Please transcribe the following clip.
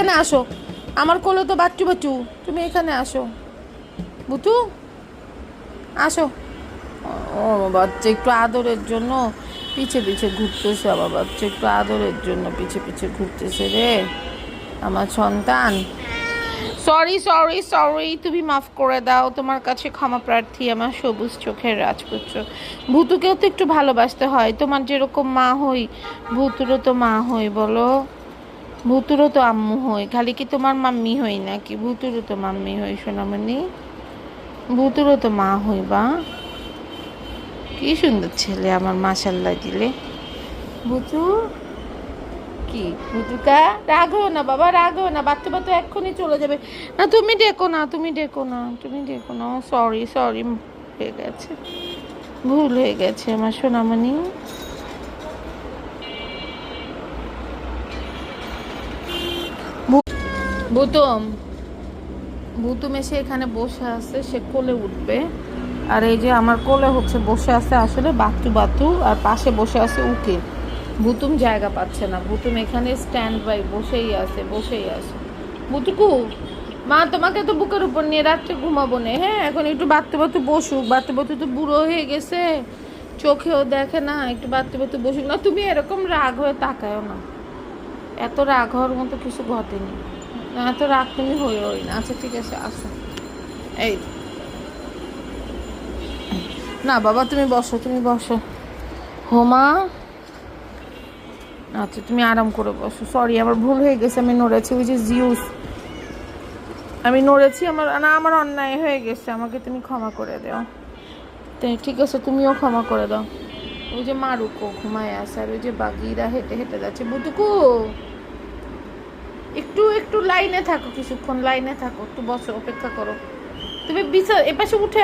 এখানে আসো, আমার কোলে তো বাচ্চু বাচ্চু, তুমি এখানে আসো বুতু, আসো। ও বাচ্চা একটু আদরের জন্য পিছে পিছে ঘুরতেছে, আমার বাচ্চা একটু আদরের জন্য পিছে পিছে ঘুরতেছে রে আমার সন্তান। সরি সরি সরি, তুমি মাফ করে দাও, তোমার কাছে ক্ষমা প্রার্থী আমার সবুজ চোখের রাজপুত্র। ভূতুকেও তো একটু ভালোবাসতে হয়, তোমার যেরকম মা হই ভূতুরও তো মা হই বলো, ভূতুরও তো আম্মু হই, খালি কি তোমার মাম্মি হই নাকি? ভূতুরও তো মাম্মি হই সোনামণি, ভূতুরও তো মা হই বা। কি সুন্দর ছেলে আমার, মাশাল্লাহ দিলে। ভূতু কি, ভূতুকা রাগো না বাবা, রাগো না, বাচ্চা বাচ্চা এক্ষুনি চলে যাবে। না তুমি ডেকো না, তুমি ডেকো না, তুমি ডেকো না। সরি সরি, হয়ে গেছে, ভুল হয়ে গেছে আমার সোনামণি। ভূতম, ভূতুম এসে এখানে বসে আছে, সে কোলে উঠবে। আর এই যে আমার কোলে হচ্ছে বসে আছে আসলে বাতু বাতু, আর পাশে বসে আছে উকিল। ভূতুম জায়গা পাচ্ছে না, ভূতুম এখানে স্ট্যান্ড বাই বসেই আছে, বসেই আছে। ভূতুকু, মা তোমাকে তো বুকের উপর নিয়ে রাত্রে ঘুমাবো না, হ্যাঁ এখন একটু বাত্তু বাত্তু বসুক, বাত্তু বাত্তু তো বুড়ো হয়ে গেছে, চোখেও দেখে না, একটু বাত্তু বাত্তু বসুক না। তুমি এরকম রাগ হয়ে তাকায়ও না, এত রাগ হওয়ার মতো কিছু ঘটেনি, না এত রাগ তুমি হইওই না। আচ্ছা ঠিক আছে, আসো। এই না বাবা, তুমি বসো, তুমি বসো হোমা। আচ্ছা তুমি আরাম করে বসো। সরি আমার ভুল হয়ে গেছে, আমি নড়েছি, ওই যে জিউস, আমি নড়েছি, আমার না, আমার অন্যায় হয়ে গেছে, আমাকে তুমি ক্ষমা করে দাও। ঠিক আছে, তুমিও ক্ষমা করে দাও। ওই যে মারুকো ঘুমায় আসে, আর ওই যে বাগিরা হেঁটে হেঁটে যাচ্ছে। বুটুকু একটু একটু লাইনে থাকো, কিছুক্ষণ লাইনে থাকো, একটু বসো, অপেক্ষা করো। তুমি বিছা এপাশে উঠে